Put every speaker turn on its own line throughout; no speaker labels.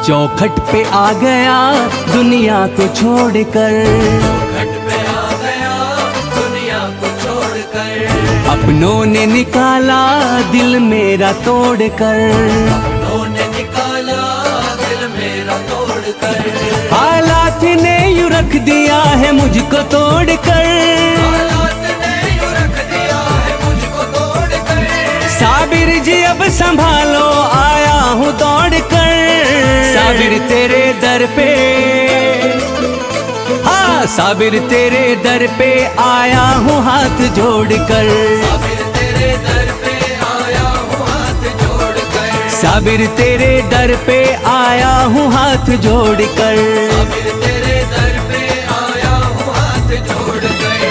चौखट पे आ गया दुनिया को छोड़कर,
चौखट पे आ गया दुनिया को छोड़कर।
अपनों ने निकाला दिल मेरा तोड़कर,
अपनों ने निकाला दिल मेरा तोड़कर।
हालात ने यूं रख दिया है मुझको तोड़कर,
हालात ने यूं रख दिया है मुझको तोड़कर।
साबिर जी अब संभालो आया हूँ दौड़कर, साबिर तेरे दर पे, हाँ साबिर तेरे दर पे आया हूँ हाथ जोड़कर,
साबिर तेरे दर पे आया हूँ हाथ जोड़कर।
साबिर तेरे दर पे आया हूँ हाथ जोड़कर।
साबिर तेरे दर पे आया हूँ हाथ जोड़कर।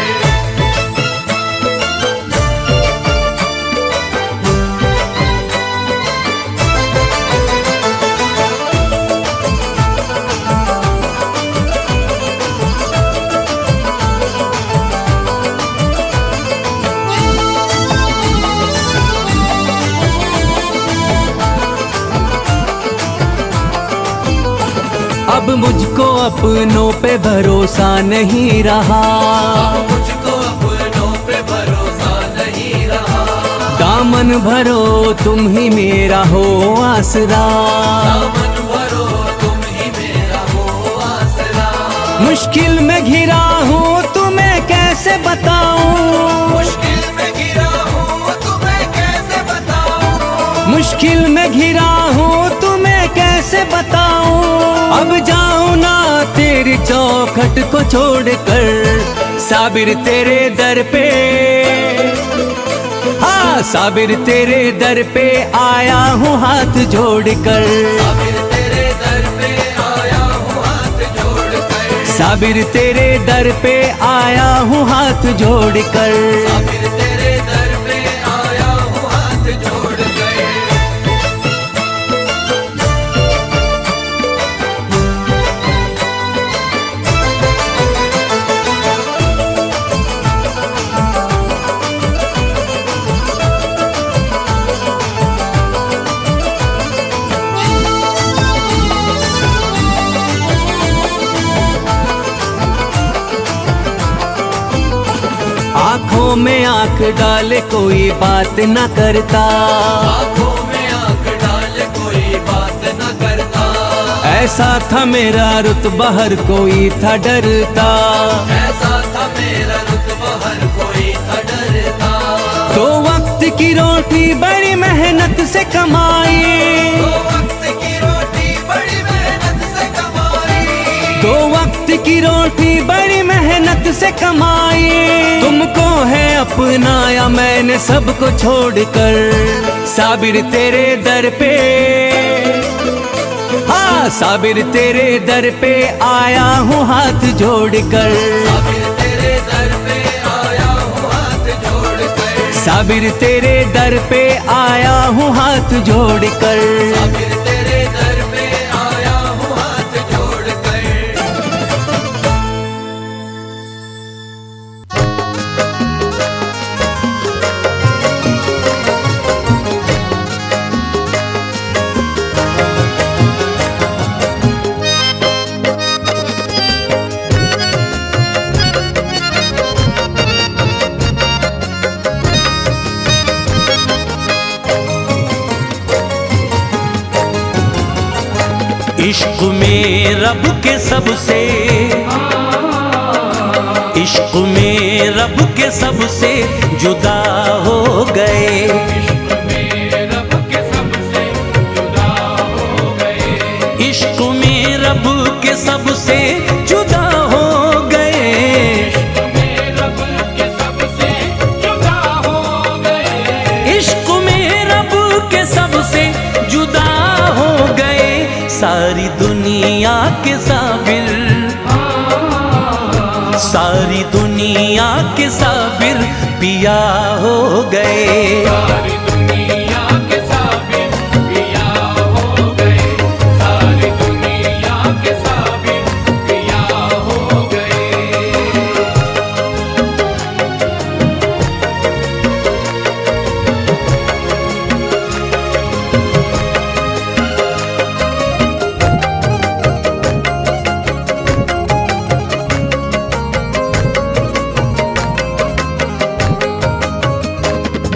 अब मुझको अपनों पे भरोसा नहीं रहा,
अब मुझको अपनों पे भरोसा नहीं रहा।
दामन भरो तुम ही मेरा हो आसरा,
दामन भरो तुम ही मेरा हो आसरा।
मुश्किल में घिरा हूँ तुम्हें कैसे बताऊँ,
मुश्किल में घिरा हूँ तुम्हें कैसे बताऊँ।
मुश्किल में घिरा हूँ तुम्हें कैसे बताऊँ। अब जाऊँ ना तेरी चौखट को छोड़कर, साबिर तेरे दर पे, हाँ साबिर तेरे दर पे आया हूँ हाथ जोड़कर,
साबिर तेरे दर पे आया हूँ हाथ जोड़कर।
साबिर तेरे दर पे आया हूँ हाथ जोड़कर।
साबिर तेरे दर पे आया हूँ हाथ जोड़कर।
आँखों में आँख डाले कोई बात न करता,
आँखों में आँख डाल कोई बात न करता।
ऐसा था मेरा रुतबा हर कोई था डरता,
ऐसा था मेरा रुतबा हर कोई था डरता।
दो वक्त की रोटी बड़ी मेहनत से कमाई,
दो वक्त की रोटी बड़ी मेहनत से कमाई।
दो वक्त की रोटी बड़ी मेहनत से कमाई। तुमको है अपनाया मैंने सबको छोड़कर, साबिर तेरे दर पे, हाँ साबिर तेरे दर पे आया हूँ हाथ जोड़कर,
साबिर तेरे दर पे आया हूँ हाथ जोड़कर।
साबिर तेरे दर पे आया हूँ हाथ जोड़कर।
साबिर तेरे दर पे आया हूँ हाथ जोड़कर।
इश्क में रब के सबसे, इश्क में रब के सबसे जुदा हो गए।
इश्क में रब के सबसे जुदा हो गए।
इश्क में रब के सबसे जुदा हो गए।
इश्क में रब के सबसे जुदा हो गए।
इश्क में रब के सबसे जुदा हो गए। सारी दुनिया के साबिर, सारी दुनिया के साबिर पिया हो गए।
सारी दुनिया के साबिर पिया हो गए। सारी दुनिया के साबिर पिया हो गए।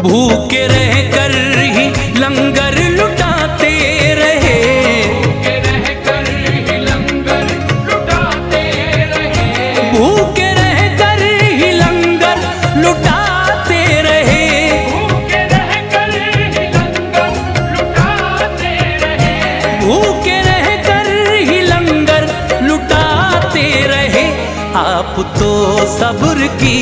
भूखे रह कर ही लंगर लुटाते रहे,
भूखे रहकर ही लंगर लुटाते रहे,
भूखे रह कर ही लंगर लुटाते रहे,
भूखे रहकर ही लंगर लुटाते रहे,
भूखे रह कर ही लंगर लुटाते रहे। आप तो सब्र की,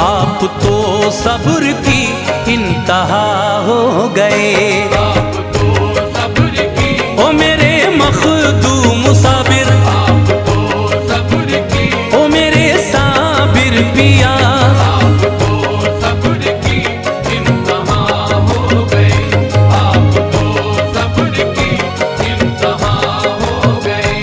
आप तो सब्र की इंतहा हो गए।
आप तो सब्र की,
ओ मेरे मखदूम साबिर,
आप तो सब्र की,
ओ मेरे साबिर पिया,
आप तो सब्र की इंतहा हो गए, आप तो सब्र की इंतहा हो गए।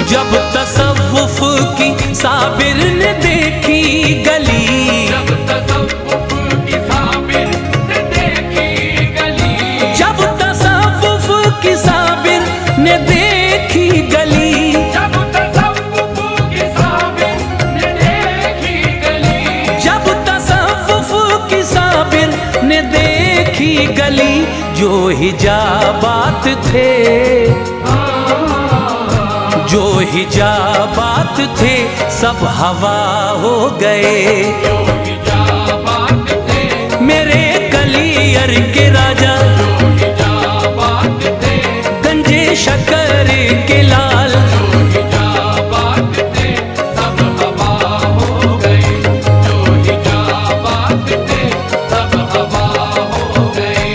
जब तसव्वुफ की साबिर ने देखी गली,
जब तसव्वुफ की साबिर ने देखी गली,
जब तसव्वुफ की साबिर ने देखी गली,
जब तसव्वुफ की साबिर ने देखी गली,
जब तसव्वुफ की साबिर ने देखी गली, जो हिजाबात थे, जो हिजाबात थे सब हवा हो गए।
जो हिजाबात थे,
मेरे कलियर के राजा,
जो हिजाबात थे,
गंजे शक्कर के लाल,
जो हिजाबात थे सब हवा हो गए, जो हिजाबात थे सब हवा हो गए।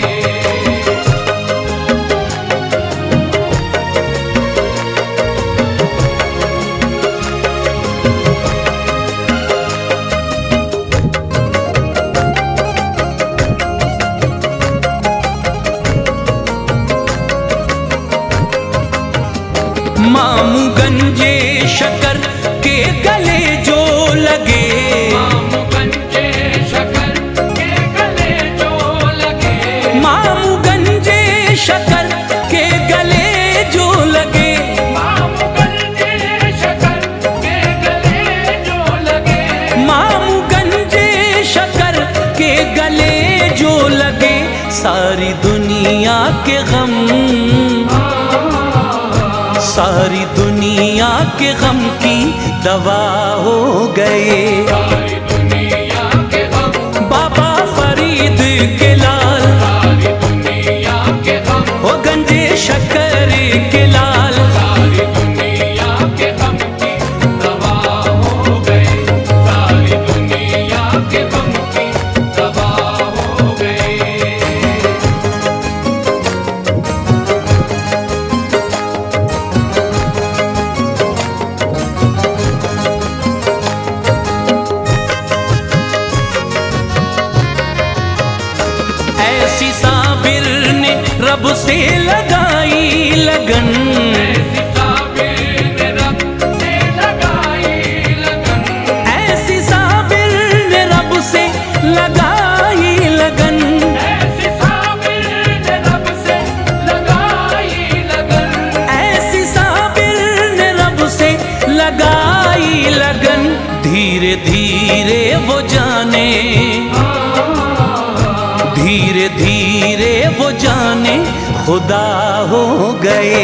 मामू गंजे शक्कर के गले जो लगे,
मामू गंजे शक्कर के गले जो लगे,
मामू गंजे शक्कर के गले जो लगे,
मामू गंजे शक्कर के गले जो लगे,
मामू गंजे शक्कर के गले जो लगे। सारी दुनिया के गम, सारी दुनिया के गम की दवा हो गए।
सारी दुनिया के गम,
बाबा फरीद के लाल,
सारी दुनिया के गम,
ओ गंजे शक्कर के लाल,
सारी दुनिया के गम की दवा हो गए, सारी दुनिया के गम की दवा हो गए।
ऐसी साबिर ने रब से लगाई लगन,
ऐसी साबिर ने रब से लगाई लगन,
ऐसी साबिर ने रब से लगाई लगन,
ऐसी साबिर ने रब से लगाई लगन,
ऐसी साबिर ने रब से लगाई लगन। धीरे धीरे वो जाने, धीरे धीरे वो जाने खुदा हो गए।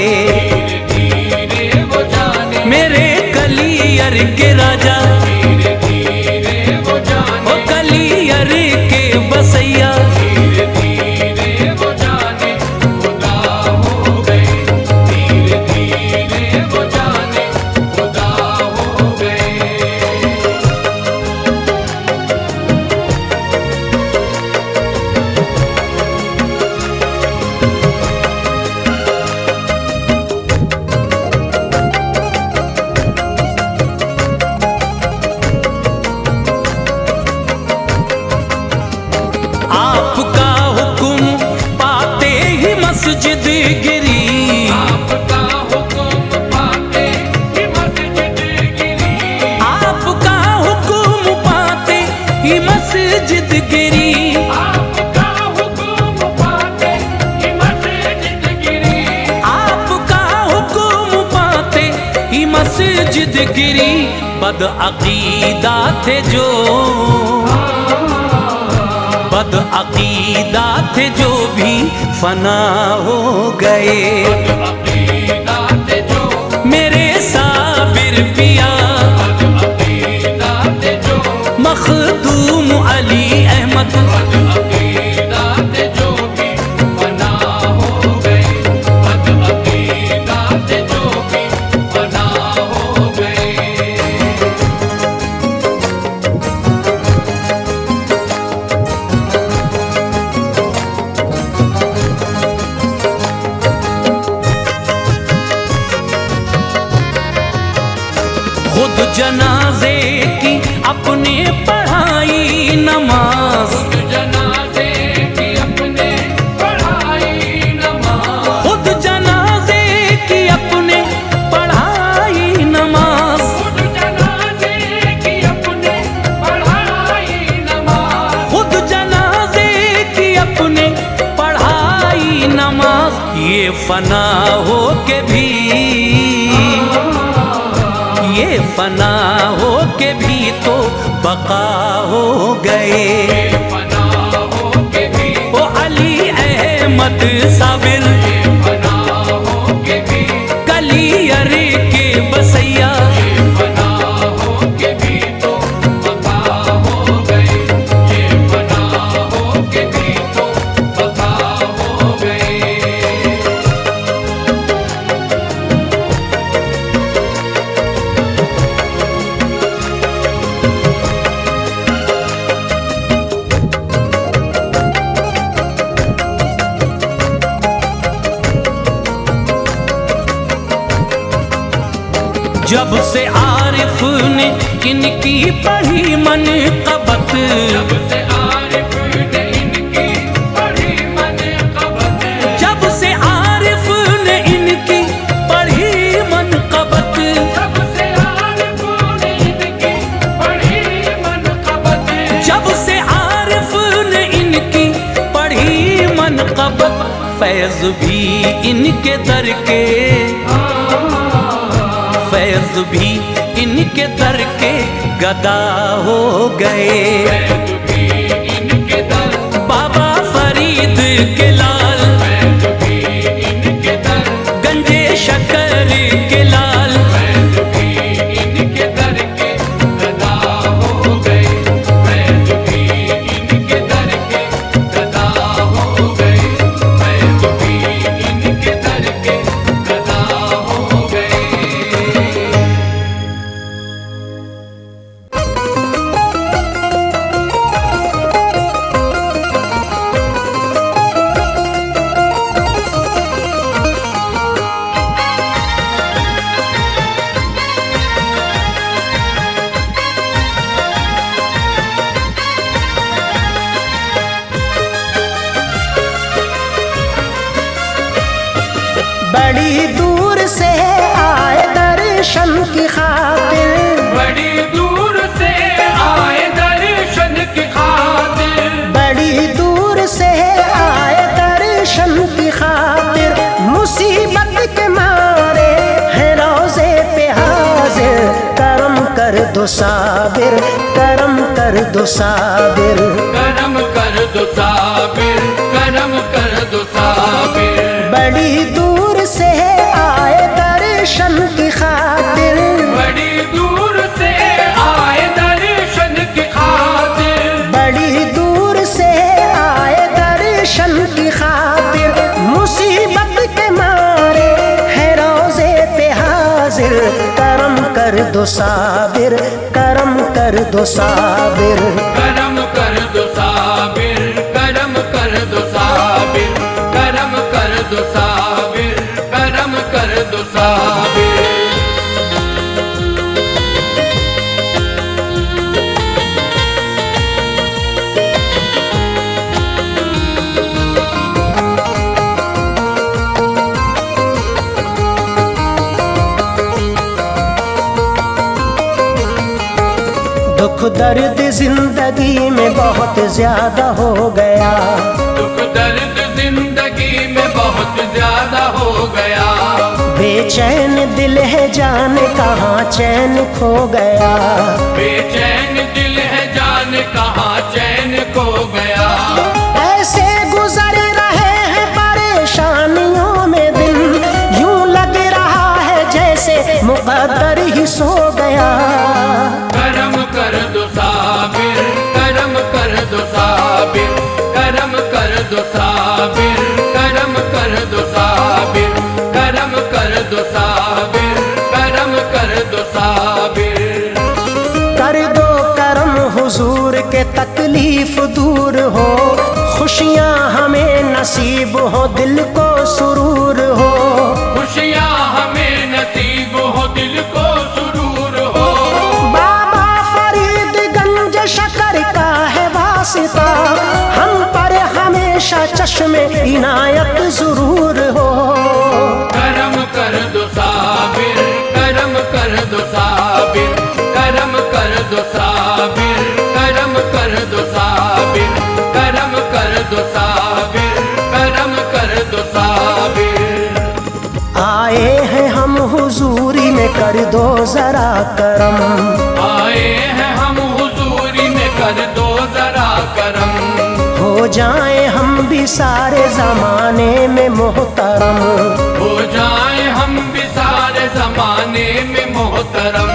धीरे धीरे वो जाने,
मेरे कलियर के राजा,
धीरे धीरे वो
ओ
जाने,
कलियर के बसैया,
धीरे धीरे वो जाने खुदा हो गए, धीरे धीरे वो जाने खुदा हो गए।
जिगरी बद अकीदा थे जो, बद अकीदा थे जो भी फना हो गए।
अकीदा थे जो,
मेरे साबिर पिया
अकीदा थे जो,
मखदूम अली अहमद,
अकीदा थे जो भी फना हो गए। अकीदा थे जो भी फना हो गए।
खुद जनाजे की अपने पढ़ाई नमाज,
जनाजे की अपने पढ़ाई नमाज,
खुद जनाजे की अपने पढ़ाई नमाज,
खुद जनाजे की अपने पढ़ाई नमाज,
खुद जनाजे की अपने पढ़ाई नमाज। ये फना हो के भी, ये फना हो के भी तो बका हो गए।
फना हो के भी,
ओ अली अहमद साबिर,
फना हो के भी,
कलियर के बसैया,
फना हो के भी तो बका हो गए। ये फना हो के भी तो बका हो गए।
जब से आरिफ ने इनकी पढ़ी मनक़बत,
जब से आरिफ ने इनकी पढ़ी मनक़बत,
जब से आरिफ ने इनकी पढ़ी मनक़बत,
जब से आरिफ ने इनकी पढ़ी मनक़बत,
जब से आरिफ ने इनकी पढ़ी मनक़बत, फैज़ भी इनके दर के, फैज़ भी इनके दर के गदा हो गए।
फैज़ भी इनके दर,
बाबा फरीद के लाल,
फैज़ भी इनके दर,
गंजे शक्कर के लाल,
फैज़ भी इनके दर के गदा हो गए। फैज़ भी इनके दर के गदा हो गए। फैज़ भी इनके दर के गदा हो गए।
बड़ी दूर से आए दर्शन की खातिर,
बड़ी दूर से आए दर्शन की खातिर,
बड़ी दूर से आए दर्शन की खातिर, मुसीबत के मारे हैं रोज़े पे हाजिर। करम कर दो साबिर, करम कर दो साबिर,
करम कर दो साबिर, करम कर दो साबिर।
बड़ी दूर से आए दर्शन की खातिर,
बड़ी दूर से आए दर्शन की खातिर,
बड़ी दूर से आए दर्शन की खातिर, मुसीबत के मारे है रोज़े पे हाजिर। करम कर दो साबिर, करम कर दो साबिर,
करम कर दो साबिर, करम कर दो साबिर, करम कर दो साबिर, करम कर दो साबिर।
दुख दर्द जिंदगी में बहुत ज्यादा हो गया,
दुख दर्द जिंदगी में बहुत ज्यादा हो गया।
बेचैन दिल है जाने कहाँ चैन खो गया।
बेचैन दिल है जाने कहाँ चैन खो गया।
ऐसे गुजर रहे हैं परेशानियों में दिन, यूं लग रहा है जैसे मुकद्दर ही सो गया।
करम कर दो साबिर, करम कर दो साबिर, करम कर दो साबिर, करम कर दो साबिर, करम कर दो साबिर, करम कर दो साबिर।
कर दो करम हुजूर के तकलीफ दूर हो, खुशियाँ हमें नसीब हो, दिल को सुरूर हो।
खुशियाँ हमें नसीब हो, दिल को सुरूर हो।
बाबा फरीदगंज शकर का है वास्ता, हम पर हमेशा चश्मे इनायत जरूर हो।
करम कर दो साबिर, करम कर दो साबिर, करम कर दो साबिर, करम कर दो साबिर, करम कर दो साबिर, करम कर दो साबिर।
आए हैं हम हुजूरी में कर दो जरा करम।
आए हैं हम हुजूरी में कर दो जरा करम।
हो जाए हम भी सारे जमाने में मोहतरम।
हो जाए हम भी सारे जमाने में मोहतरम।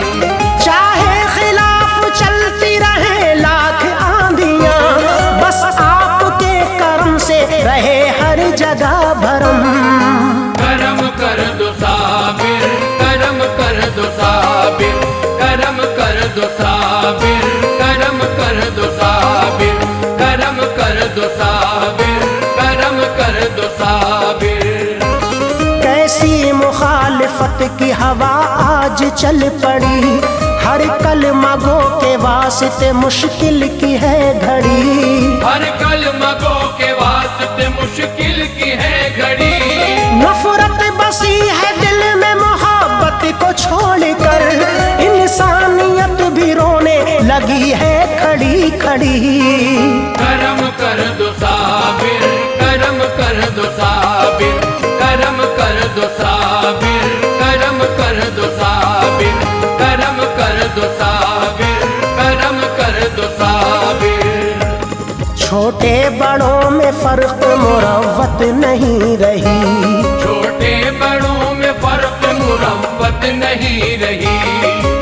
चाहे खिलाफ चलती रहे लाख आंधियां, बस आपके करम से रहे हर जगह भरम।
करम कर दो साबिर, करम कर दो साबिर, करम कर दो साबिर, करम कर दो साबिर, करम कर दो साबिर, करम कर दो साबिर।
कैसी मुखालिफत की हवा आज चल पड़ी, हर कलमा गो के वास्ते मुश्किल की है घड़ी।
हर कलमा गो के वास्ते मुश्किल की है घड़ी।
नफरत बसी है दिल में मोहब्बत को छोड़कर, इंसानियत भी रोने लगी है खड़ी खड़ी।
करम कर दो साबिर, करम कर दो साबिर, करम कर दो साबिर, करम कर दो साबिर, करम कर दो साबिर, करम कर दो साबिर।
छोटे बड़ों में फर्क मुरव्वत नहीं रही,
छोटे बड़ों में फर्क मुरव्वत नहीं रही।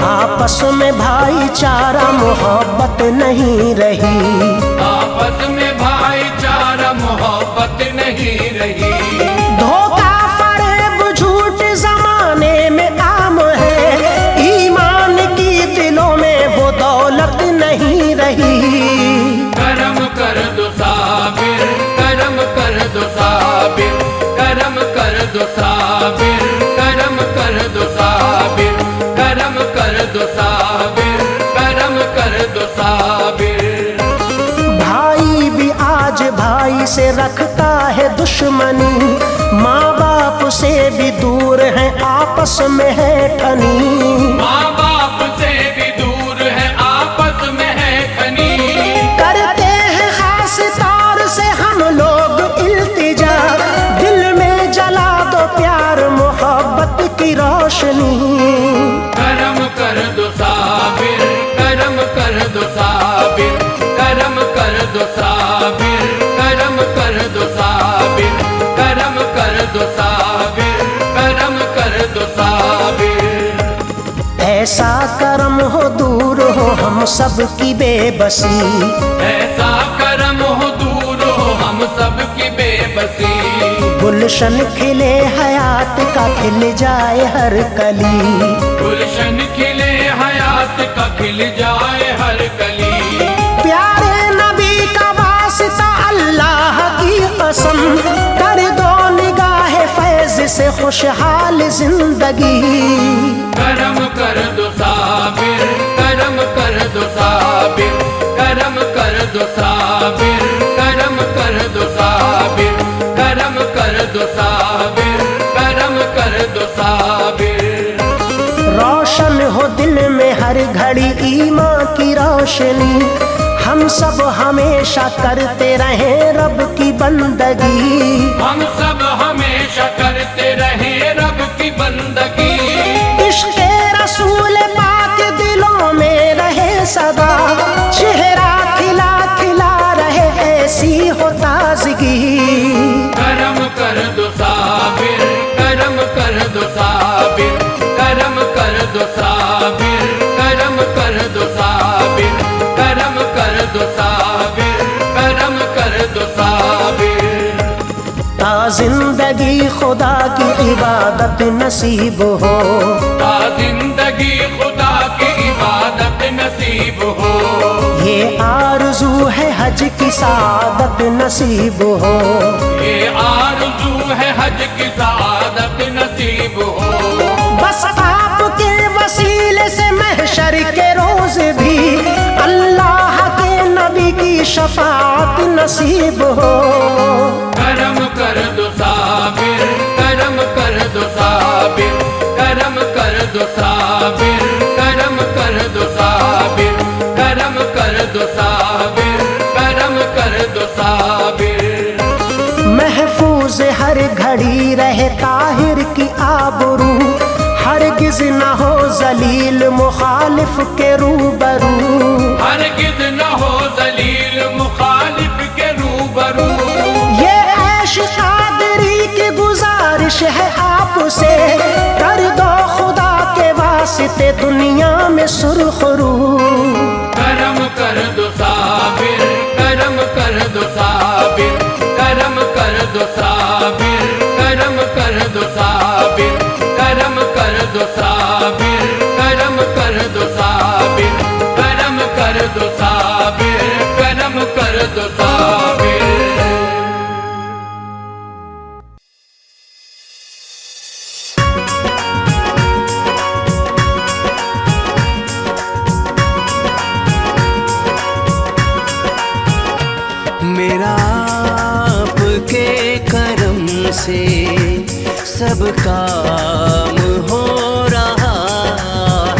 आपस में भाईचारा मोहब्बत नहीं रही।
आपस में भाईचारा मोहब्बत नहीं रही।
धोखा फरेब झूठ जमाने में आम है, ईमान की दिलों में वो दौलत नहीं रही।
करम कर दो साबिर, करम कर दो साबिर, करम कर दो साबिर, करम कर दो साबिर, करम कर दो साबिर, करम कर दो साबिर।
भाई भी आज भाई से रखता है दुश्मनी, माँ बाप से भी दूर है आपस में है ठनी।
माँ बाप से भी दूर है आपस में है ठनी।
करते हैं खास तौर से हम लोग इल्तिजा, दिल में जला दो प्यार मोहब्बत की रोशनी।
करम कर दो साबिर, करम कर दो साबिर, करम कर दो साबिर, करम कर दो साबिर, करम कर दो साबिर, करम कर दो साबिर।
ऐसा करम हो दूर हो हम सब की बेबसी,
ऐसा करम हो दूर हो हम सब की बेबसी।
गुलशन खिले हयात का खिल जाए हर कली।
गुलशन खिले हयात का खिल जाए हर कली।
प्यारे नबी का वास्ता अल्लाह की कसम, कर दो निगाह फैज से खुशहाल जिंदगी।
करम कर दो साबिर, करम कर दो साबिर, करम कर दो साबिर, करम कर दो साबिर, करम कर दो साबिर, करम कर दो साबिर।
रोशन हो दिल में हर घड़ी ईमान की रोशनी, हम सब हमेशा करते रहे रब की बंदगी।
हम सब हमेशा करते रहे रब की बंदगी।
इश्क़े रसूल पाक दिलों में रहे सदा, चेहरा खिला खिला रहे ऐसी हो ताजगी।
करम कर दो साबिर, करम कर दो साबिर, करम कर दो साबिर, करम कर दो साबिर, करम कर दो साबिर, करम कर दो साबिर।
ता जिंदगी खुदा की इबादत नसीब हो,
ता जिंदगी खुदा की इबादत नसीब हो।
ये आरज़ू है हज की सादत नसीब हो,
ये आरज़ू है हज की सादत नसीब हो।
बस आपके वसीले से महशर के रोज भी अल्लाह के नबी की शफाअत नसीब हो।
करम कर दो साबिर, करम कर दो साबिर, करम कर दो साबिर, करम कर दो साबिर, करम कर दो साबिर, करम कर दो साबिर।
महफूज हर घड़ी रहे ताहिर की आबरू, हरगिज न हो जलील मुखालिफ के रूबरू।
हरगिज न हो जलील मुखालिफ के रूबरू।
ये ऐश कादरी की गुजारिश है आपसे, कर दो खुदा के वास्ते दुनिया में सुरखरू।
करम कर दो साबिर, करम कर दो साबिर, करम कर दो साबिर, करम कर दो साबिर, करम कर दो साबिर, करम कर दो साबिर, करम कर दो साबिर, करम कर दो साबिर।
मेरा आपके करम से सब काम हो रहा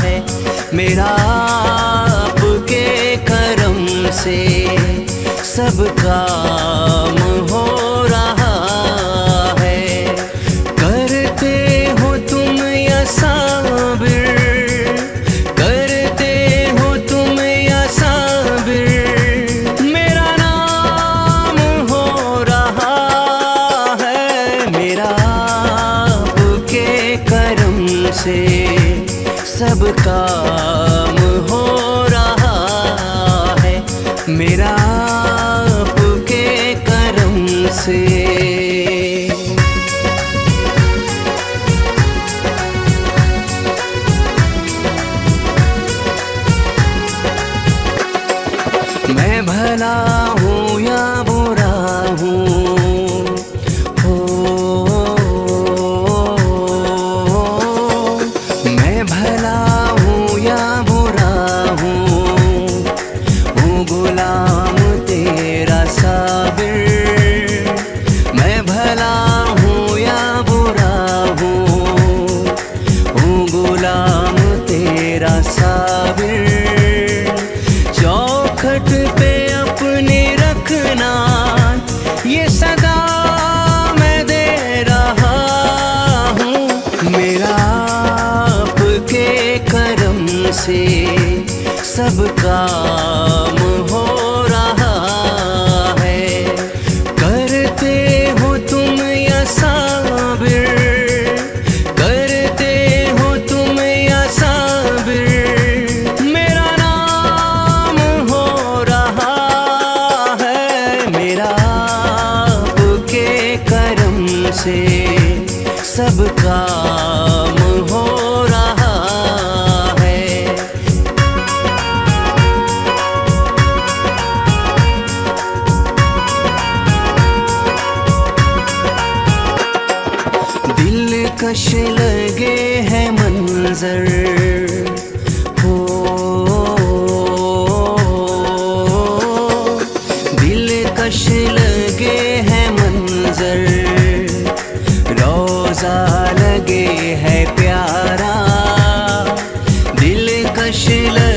है। मेरा आपके करम से सब काम हो रहा है। करते हो तुम या साबिर, करते हो तुम या साबिर, मेरा नाम हो रहा है। मेरा आपके करम से सब काम हो रहा है। मेरा आपके करम से। मैं भला हूँ या बुरा हूँ, हो मैं भला हूँ या बुरा हूँ गुलाम तेरा साबिर। मैं भला हूँ या बुरा हूँ गुलाम तेरा साबिर। चौखट पे अपने रखना ये सदा मैं दे रहा हूँ। मेरा आपके करम से सब काम हो रहा है। करते हो तुम या साबिर, करते हो तुम या साबिर, मेरा नाम हो रहा है। मेरा आपके करम से सब काम हो रहा है। दिलकश लगे है मंजर, हो दिलकश लगे है मंजर, रोजा लगे है प्यारा, दिलकश लगे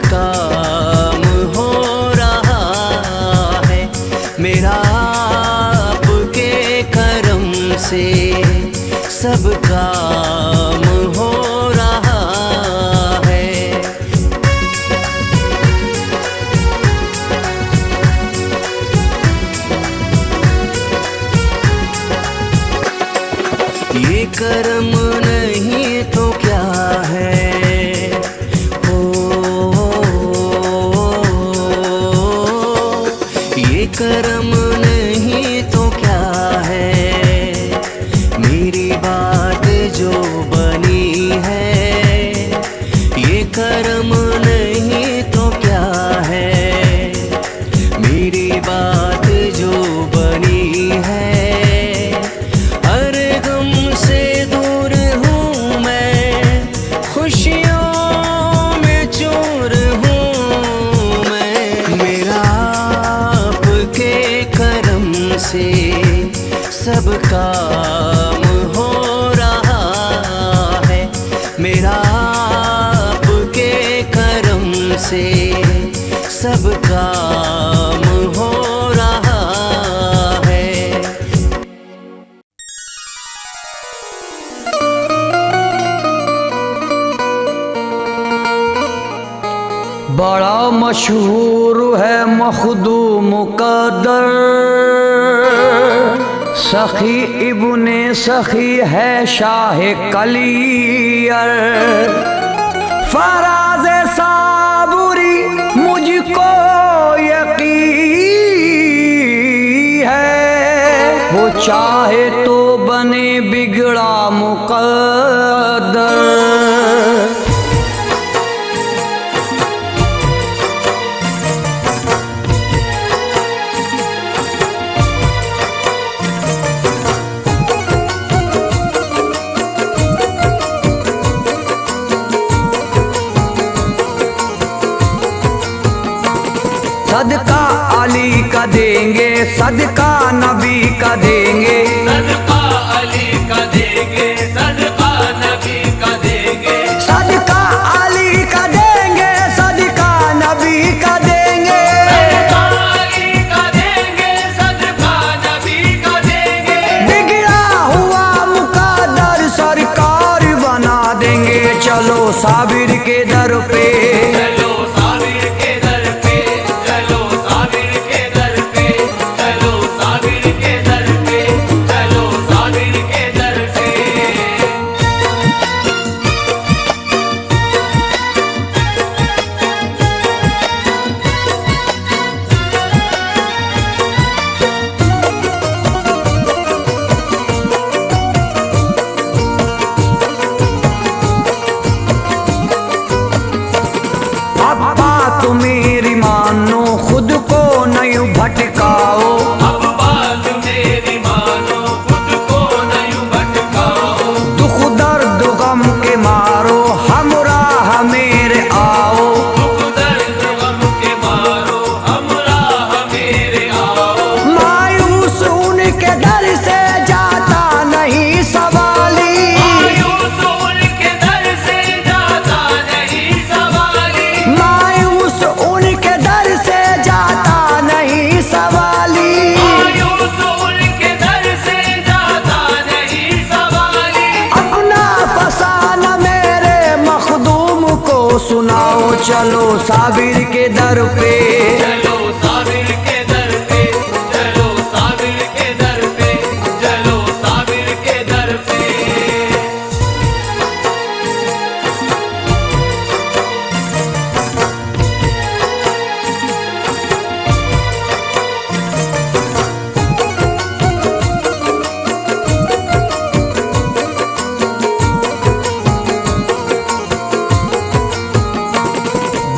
काम हो रहा है मेरा आपके करम से सब काम हो रहा है। ये करम नहीं तो क्या है, ये करम नहीं तो क्या है, मेरी बात जो बनी है। ये करम नहीं तो क्या है, मेरी बात जो बनी है। हर गम से दूर हूँ मैं, खुशियों में चूर हूँ मैं। मेरा आपके करम से सब काम हो रहा है मेरा आपके करम से सब काम हो रहा है।
बड़ा मशहूर है मखदूम मुक़द्दर, सखी इब्ने सखी है शाह कलियर। फराज साबुरी मुझको यकीन है, वो चाहे तो बने बिगड़ा मुक़द्दर। सदका अली का देंगे, सदका नबी का देंगे,
सदका अली का देंगे, सदका नबी का देंगे।
सदका अली का देंगे, सदका नबी का देंगे।
सदका अली का देंगे, सदका नबी का देंगे।
बिगड़ा हुआ मुक़द्दर सरकार बना देंगे। चलो साबिर के दर पे,
चलो साबिर के दर पे, चलो साबिर के दर पे, चलो साबिर के दर पे, चलो साबिर के दर पे।
अब बात मेरी मानो, खुद को नहीं भटकाओ।
अब बात मेरी मानो, खुद को नहीं भटकाओ।
दुख दर्द गम के मारो, हमराह मेरे आओ।
दुख दर्द गम के मारो, हमराह मेरे आओ।
मायूस उनके दर से जाता नहीं सवाली,
मायूस उनके दर से जाता नहीं सवाली।
मायूस उनके दर से जाता नहीं सवाली।
मायूस उनके दर से जाता नहीं सवाली।
अपना फसाना मेरे मखदूम को सुनाओ। चलो साबिर के दर पे,
चलो साबिर के दर पे, चलो साबिर के दर पे, चलो साबिर के दर पे।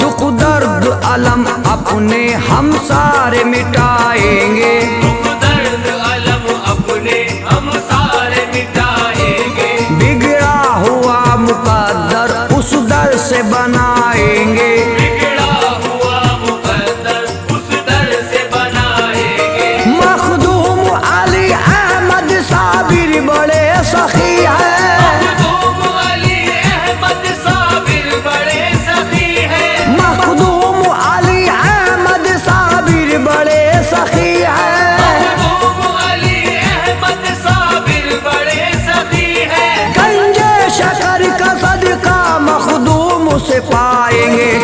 दुख दर्द अलम अपने हम सारे मिटाएंगे।
दुख दर्द अलम अपने हम सारे मिटाएंगे।
बिगड़ा हुआ मुक़द्दर उस दर से बनाएंगे।
बिगड़ा हुआ मुक़द्दर उस दर से बनाएंगे।
मखदूम अली अहमद साबिर बड़े सखी है।
मखदूम अली अहमद साबिर बड़े सखी है।
मखदूम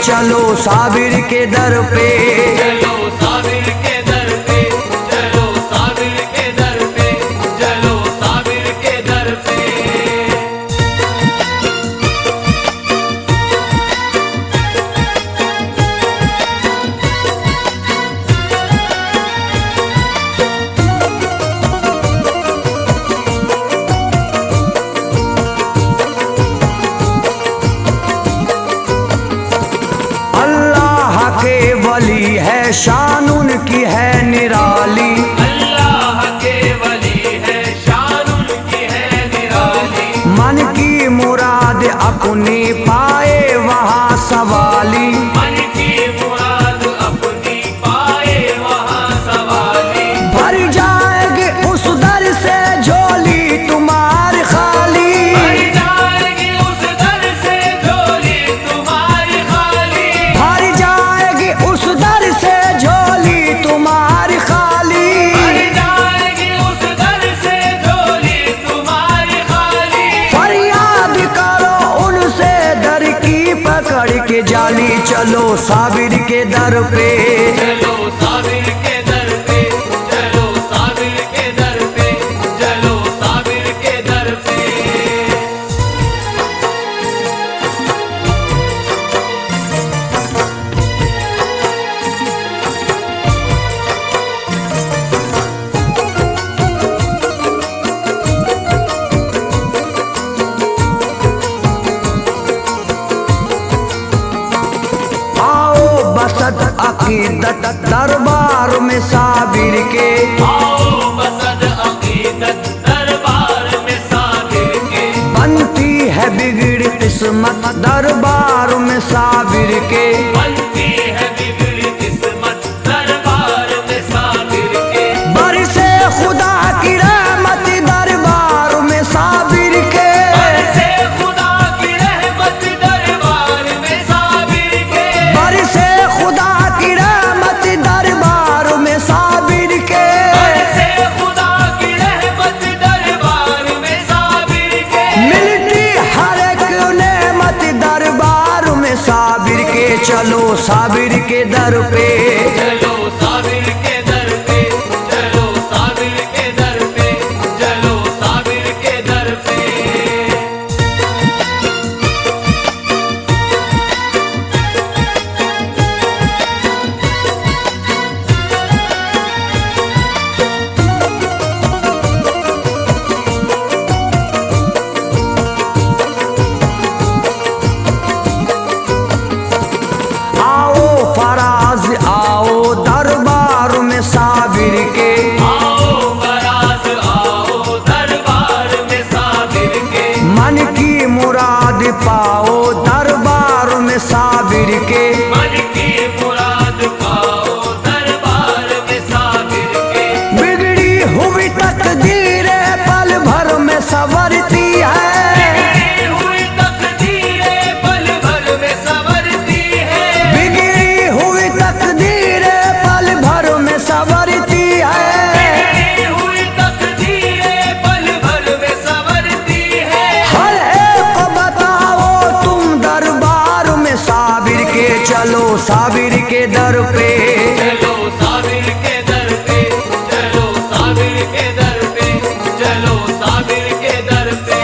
चलो साबिर के दर पे।
चलो साबिर के दर पे, चलो साबिर के दर पे, चलो साबिर के दर पे।
अल्लाह के वली है शान उनकी है निराली।
अल्लाह के वली है शान उनकी है निराली।
मन की मुराद अपनी पाए वहाँ सवाली।
मन की मुराद अपनी पाए वहाँ सवाली।
भर जाएगी उस दर से झोली तुम्हारी खाली।
भर जाएगी उस दर से झोली तुम्हारी खाली।
भर जाएगी उस दर से झोली तुम्हारी खाली।
भर जाएगी उस दर से झोली तुम्हारी खाली।
फरियाद करो उनसे दर की पकड़ के जाली। चलो साबिर के दर पे।
चलो साबिर के दर पे, चलो साबिर के दर पे, चलो साबिर के दर पे।
आओ बसत अकीदत दरबार में साबिर के।
आओ बसद अकीदत दरबार में साबिर के।
बनती है बिगड़ी किस्मत दरबार में साबिर के।
बनती है बिगड़ी किस्मत दरबार में साबिर के।
बरसे खुदा की रहमत दरबार में साबिर के।
बरसे खुदा की रहमत दरबार में साबिर के।
बरसे खुदा की रहमत दरबार में साबिर के।
बरसे खुदा की रहमत दरबार में साबिर के।
मिलती हर एक नेमत दरबार में साबिर के। चलो साबिर के दर पे।
चलो साबिर के दर पे, चलो साबिर के दर पे, चलो साबिर के दर पे।
आओ फराज आओ दरबार में साबिर के।
आओ बराज आओ दरबार में साबिर के।
मन की मुराद पाओ दरबार में साबिर के।
मन की मुराद पाओ दरबार में साबिर के।
बिगड़ी हुई तकदीरें पल भर में संवरती है।
बिगड़ी हुई तकदीरें पल भर में संवरती है।
बिगड़ी हुई तकदीरें पल भर में संवरती है।
बिगड़ी हुई तकदीरें पल भर में संवरती है।
हर एक को बताओ तुम दरबार में साबिर के। चलो साबिर के दर पे।
चलो साबिर के दर पे, चलो साबिर के दर पे, चलो साबिर के दर पे।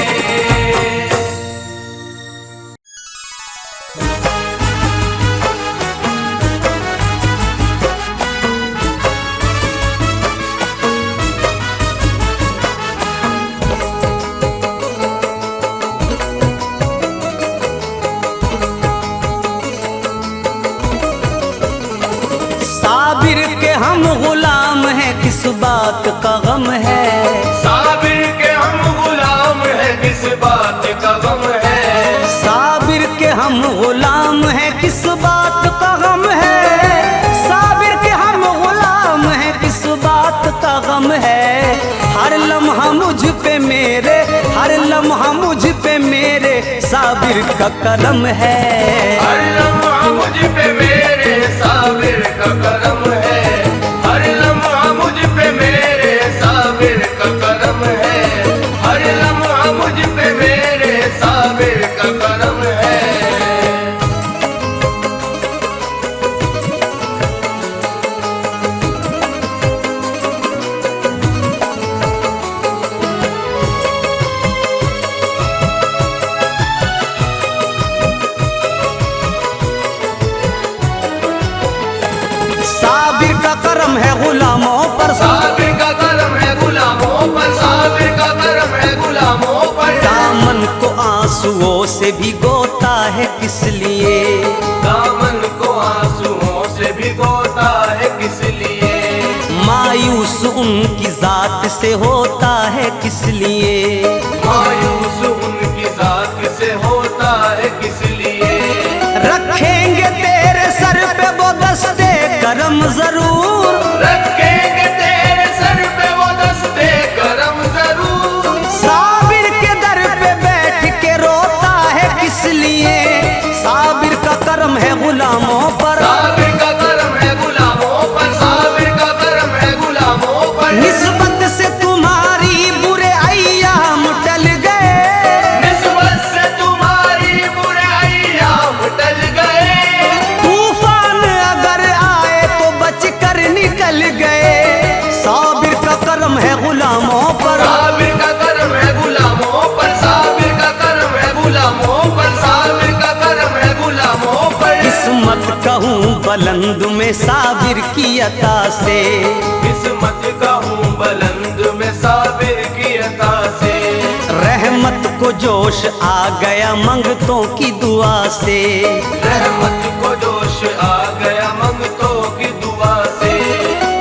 साबिर के हम गुलाम हैं, किस बात का गम है।
साबिर के हम गुलाम हैं, किस बात का गम है।
साबिर के हम गुलाम हैं, किस बात का गम है। साबिर के हम गुलाम हैं, किस बात का गम है। हर लम्हा मुझ पे मेरे, हर लम्हा मुझ पे मेरे साबिर का करम है।
हर लम्हा मुझ पे मेरे साबिर का करम है। हर लम्हा मुझ पे मेरे साबिर का करम है। हर लम्हा मुझ पे मेरे साबिर का करम है।
से भिगोता है किस लिए,
दामन को आंसुओं से भिगोता है किस लिए,
मायूस उनकी जात से होता है किस लिए,
मायूस उनकी जात से होता है किस लिए।
रखेंगे तेरे सर पे वो दस्ते करम जरूर,
रखेंगे तेरे सर पे वो दस्ते करम जरूर,
साबिर के दर पे बैठ के रोता है किस लिए, साबिर का करम है गुलामों पर,
साबिर का करम है गुलामों पर, साबिर का करम है गुलामों पर।
निस्बत से तुम्हारी बुरे अय्याम टल गए,
निस्बत से तुम्हारी बुरे अय्याम टल गए,
तूफान अगर आए तो बच कर निकल गए, साबिर का करम है गुलामों पर,
साबिर का करम है गुलामों पर, साबिर का करम है गुलामों पर, साबिर का करम है गुलामों पर।
किस्मत कहूँ बुलंद में साबिर की अता से,
किस्मत कहूँ बुलंद में साबिर की अता से,
रहमत को जोश आ गया मंगतों की दुआ से,
रहमत को जोश आ गया मंगतों की दुआ से।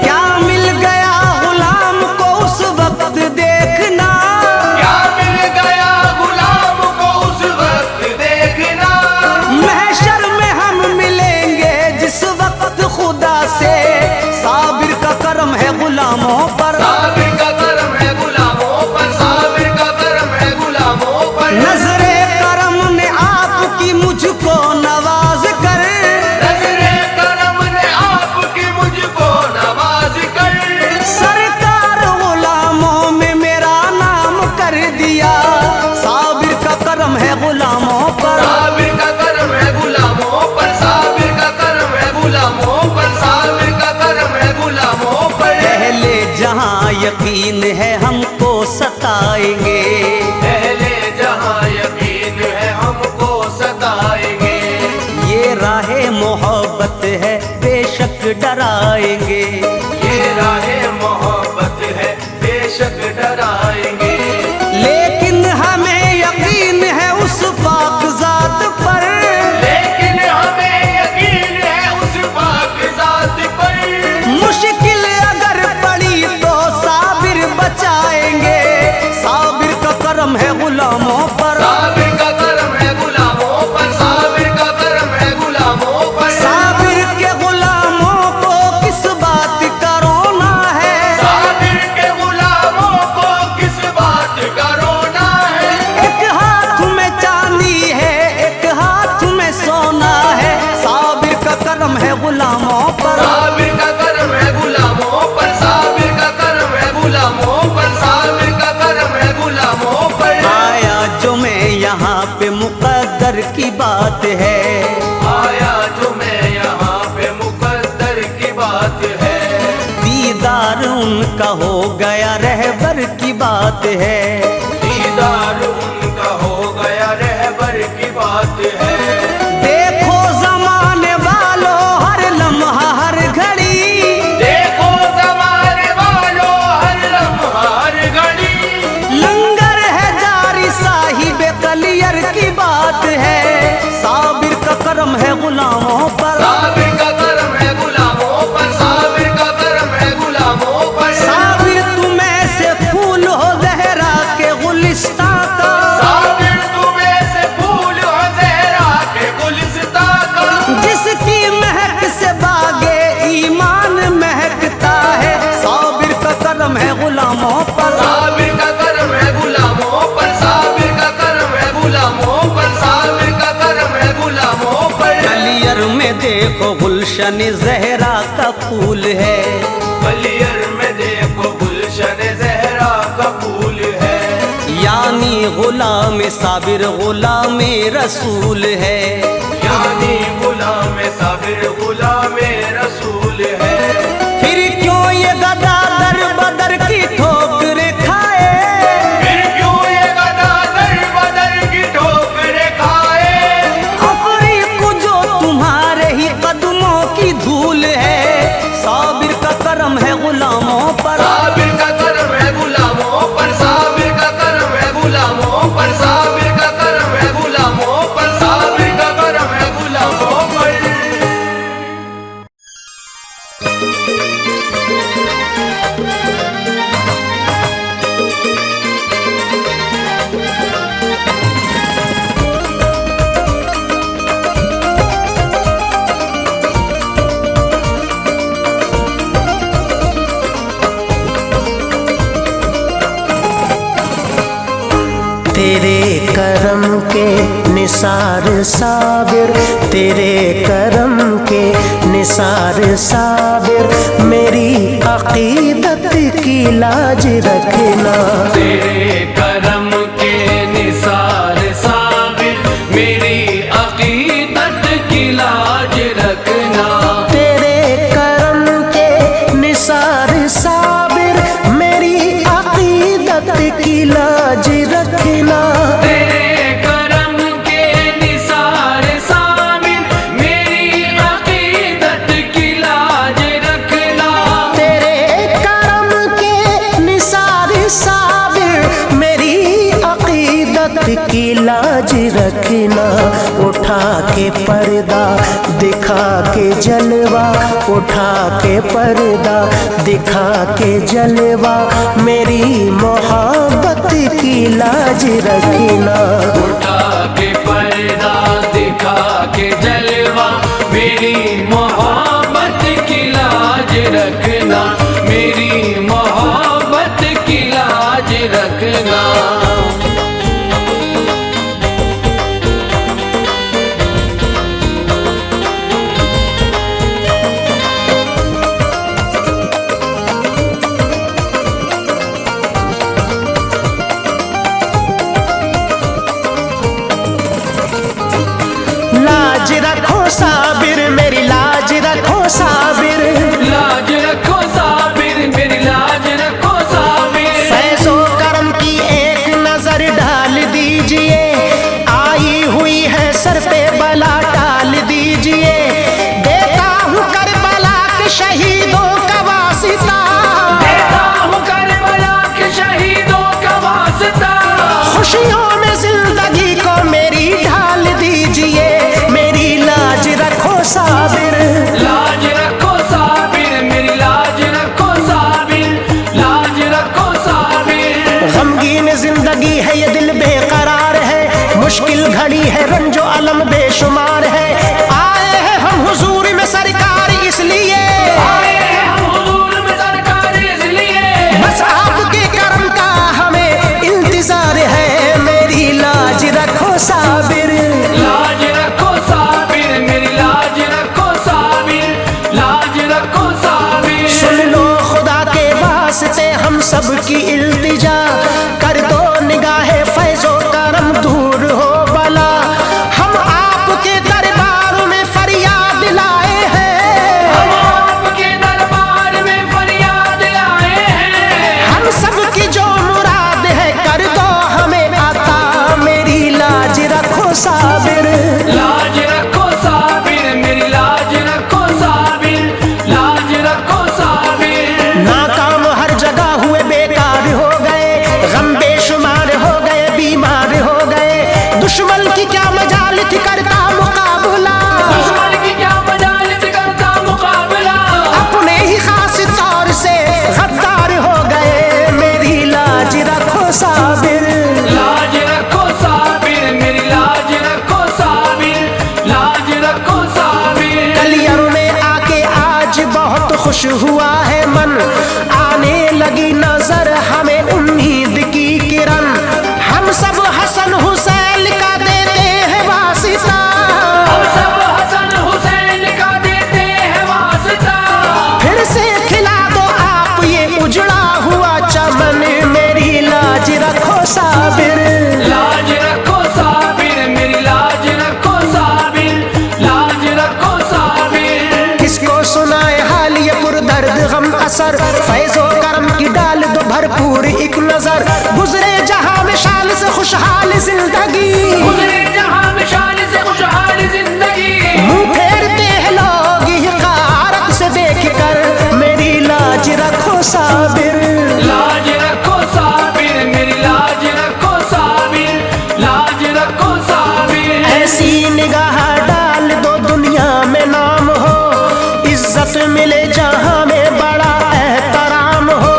क्या मिल गया गुलाम को उस वक्त देखना,
क्या मिल गया गुलाम को उस वक्त देखना,
महशर में हम मिलेंगे जिस वक्त खुदा से, साबिर का करम है गुलामों पर,
साबिर का करम है गुलामों पर, साबिर का करम है गुलामों पर।
नजरे करम ने आपकी मुझको नवाज कर,
नजरे करम ने आपकी मुझको नवाज कर,
सरकार गुलामों में मेरा नाम कर दिया, साबिर का करम है गुलामों पर,
साबिर का करम है गुलामों पर, साबिर का करम है गुलामों पर, साबिर का करम है गुलामों पर।
पहले जहां यकीन है हमको सताएंगे,
पहले जहां यकीन है हमको सताएंगे,
ये राहे मोहब्बत है बेशक डराएंगे,
ये राहे मोहब्बत है बेशक डराएंगे,
लेकिन हमें यकीन है उस पाक जात पर,
लेकिन हमें यकीन है उस पाक जात पर।
मुश्किल अगर पड़ी तो साबिर बचाएंगे, साबिर का करम है गुलामों पर,
साबिर का करम है गुलामों पर, साबिर का करम है गुलामों पर।
साबिर के गुलामों को किस बात का रोना है,
साबिर के गुलामों को किस बात का रोना है।
एक हाथ में चांदी है एक हाथ में सोना है, साबिर का करम है गुलामों पर,
साबिर का करम है गुलामों पर, साबिर का करम है गुलामों पर, साबिर का करम है गुलामों पर।
आया जो मैं यहाँ पे मुकद्दर की बात है,
आया जो मैं यहाँ पे मुकद्दर की बात है,
दीदार उनका हो गया रहबर की बात है,
दीदार उनका हो गया रहबर की बात है।
देखो जमाने वालों हर लम्हा हर घड़ी,
देखो ज़माने वालों हर लम्हा हर घड़ी,
लंगर है जारी साहिब कलियर की बात है, साबिर का करम है गुलामों पर,
साबिर का करम है गुलामों पर, साबिर का करम है गुलामों पर।
साबिर तुम ऐसे फूल हो जहरा के गुलिस्तां का,
साबिर तुम ऐसे फूल हो ज़हरा के गुलिस्तां का,
जिसकी महक से बागे ईमान महकता है, साबिर का करम है गुलामों पर,
साबिर का करम है गुलामों पर, साबिर का करम है गुलामों पर, साबिर का करम है गुलामों पर।
कलियर में देखो गुलशन जहरा का फूल है,
कलियर में देखो गुलशन ज़हरा का फूल है,
यानी गुलाम साबिर गुलाम रसूल है,
यानी गुलाम साबिर गुलाम रसूल है।
फिर क्यों ये गदा दर बदर की ठोकरें खाए,
फिर क्यों ये गदा दर बदर की ठोकरें खाए,
अफरीक जो तुम्हारे ही कदमों की धूल है, साबिर का करम है गुलामों पर,
साबिर का करम है गुलामों पर, साबिर का करम है गुलामों पर, साबिर का करम है गुलामों
तेरे करम के निसार साबिर, तेरे करम के निसार साबिर, मेरी अकीदत की लाज रखना।
तेरे करम के निसार साबिर, मेरी अकीदत की लाज रखना।
तेरे करम के निसार साबिर, मेरी अकीदत की लाज रखना।
तेरे करम के निसार साबिर, मेरी अकीदत की लाज रखना।
तेरे करम के निसार साबिर, मेरी अकीदत की लाज रखना। उठा के पर्दा दिखा के जलवा, उठा के पर्दा दिखा के जलवा, मेरी मोहब्बत की लाज रखना।
उठा के पर्दा दिखा के जलवा, मेरी मोहब्बत की लाज रखना। मेरी मोहब्बत की लाज रखना।
लाज रखो साबिर, मेरी लाज रखो साबिर,
लाज रखो साबिर, मेरी लाज रखो साबिर।
फैज़ो करम की एक नजर डाल दीजिए, आई हुई है सर पे बला टाल दीजिए। देता हूँ करबला के शहीदों का वास्ता,
देता हूँ करबला के शहीदों का वास्ता।
खुशियों में जिंदगी को मेरी ढाल दीजिए। मेरी लाज रखो साबिर,
लाज रखो साबिर, मेरी लाज रखो साबिर। लाज रखो साबिर।
गमगीन जिंदगी है ये दिल बेकरार है, मुश्किल घड़ी है रंजो अलम बेशुमार है। आए हैं हम हुजूर में सरकार इसलिए,
आए हैं हम हुजूर में सरकार इसलिए।
बस आपके करम का हमें इंतजार है। मेरी लाज रखो साबिर,
लाज रखो साबिर, मेरी लाज रखो साबिर। लाज रखो साबिर।
सुन लो खुदा के वास्ते हम सब की इल्तिजा, कर दो निगाहे फैज़ो करम दूर हो बला। हम आपके दरबार में फरियाद लाए हैं,
हम आपके दरबार में फरियाद लाए हैं।
हम सब की जो मुराद है कर दो हमें अता। मेरी लाज रखो साबिर,
लाज रखो साबिर, मेरी लाज रखो साबिर। लाज रखो साबिर।
नाकाम हर जगह हुए बेकार हो गए, गम बेशुमार हो गए, बीमार हो गए। दुश्मन की क्या मजाल थी करता मुकाबला,
दुश्मन की क्या मजालित करता मुकाबला।
अपने ही खास तौर से गद्दार हो गए। मेरी लाज रखो साबिर,
लाज रखो साबिर, मेरी लाज रखो साबिर। लाज रखो साबिर।
कलियर में आके आज बहुत खुश हुआ है मन, आने लगी नजर हमें उम्मीद की किरण। हम सब हसन हुसैन का देते हैं वास्ता,
हम सब हसन हुसैन का देते हैं वास्ता।
फिर से खिला दो आप ये उजड़ा हुआ चमन। मेरी लाज रखो साबिर,
लाज रखो साबिर, मेरी लाज रखो साबिर। लाज रखो साबिर।
किसको सुनाए हाल ये पुरदर्द गम असर, फैज़ो करम की डाल दो भरपूर एक नजर। गुजरे जहां में शान से खुशहाल जिंदगी,
गुजरे जहां में शान से खुशहाल जिंदगी।
मुंह फेरते हैं लोग हिकारत से देख कर। मेरी लाज रखो साबिर,
लाज रखो साबिर, मेरी लाज रखो साबिर। लाज रखो साबिर।
ऐसी निगाह डाल दो दुनिया में नाम हो, इज्जत मिले जहां में बड़ा एहतराम हो।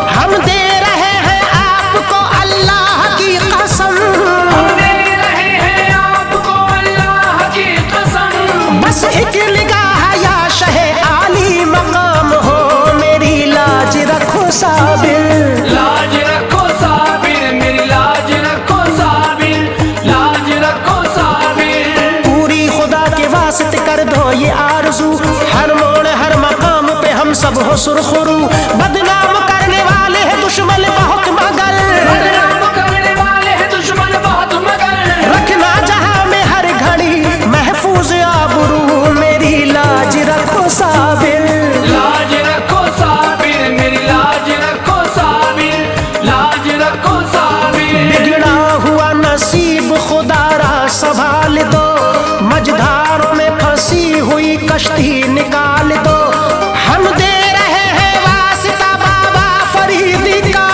हम दे रहे हैं आपको अल्लाह की कसम,
हम दे रहे हैं आपको अल्लाह की कसम।
बस एक निगाह या शहे आली मकाम हो, मेरी लाज रखो साबिर।
लाज रखो साबिर, मेरी लाज रखो साबिर, लाज रखो साबिर।
पूरी खुदा के वास्ते कर दो ये आरज़ू, हर मोड़ हर मकाम पे हम सब हो सुरखरू। बदनाम करने वाले हैं दुश्मन बहुत मगर,
बदनाम करने वाले हैं दुश्मन बहुत मगर।
रखना जहां में हर घड़ी महफूज आबरू, मेरी लाज रखो साबिर।
लाज रखो साबिर, मेरी लाज रखो साबिर, लाज रखो साबिर।
बिगड़ा हुआ नसीब खुदारा संभाल दो, मझधारों में फंसी हुई कश्ती निकाल दो। हम दे रहे हैं वास्ता बाबा फरीद का,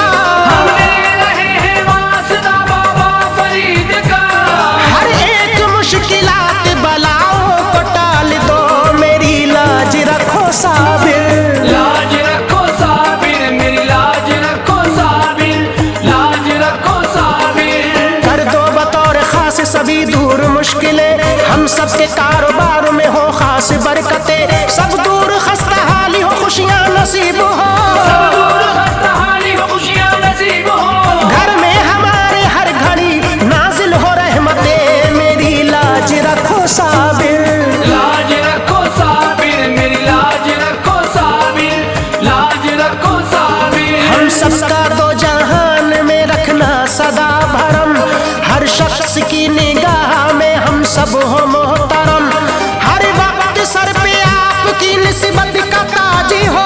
हम दे रहे हैं वास्ता बाबा फरीद का।
हर एक मुश्किलात बलाओं को टाल दो, मेरी लाज रखो साबिर।
लाज रखो साबिर, मेरी लाज रखो साबिर, लाज रखो साबिर।
कर दो बतौर खास सभी दूर मुश्किलें, हम सबके कारोबार में हो खास बरकतें। सब दूर खस्ता हाली हो खुशियां नसीब हो,
सब दूर खस्ताहाली हो खुशियां नसीब हो।
घर में हमारे हर घड़ी नाजिल हो रहमतें, मेरी लाज रखो साबिर।
लाज रखो साबिर, मेरी लाज रखो साबिर, लाज रखो साबिर।
हम सबका तो जहान में रखना सदा भरम, हर शख्स की निगाह में हम सब हो मोहतरम। हर वक्त सर पे आपकी निस्बत का ताज हो,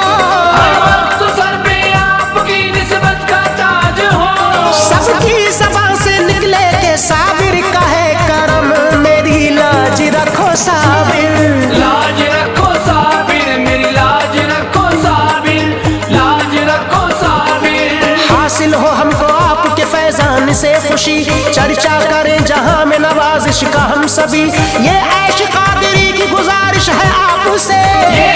हर वक्त सर पे आपकी निस्बत का ताज हो।
सबकी ज़बान से निकले के साबिर का है करम, मेरी लाज रखो साबिर।
लाज रखो साबिर, मेरी लाज रखो साबिर, लाज रखो साबिर।
हासिल हो हमको आपके फैजान से खुशी, चर्चा करें जहां में नवाजिश का हम सभी। ये ऐश कादरी की गुजारिश है आपसे,
ये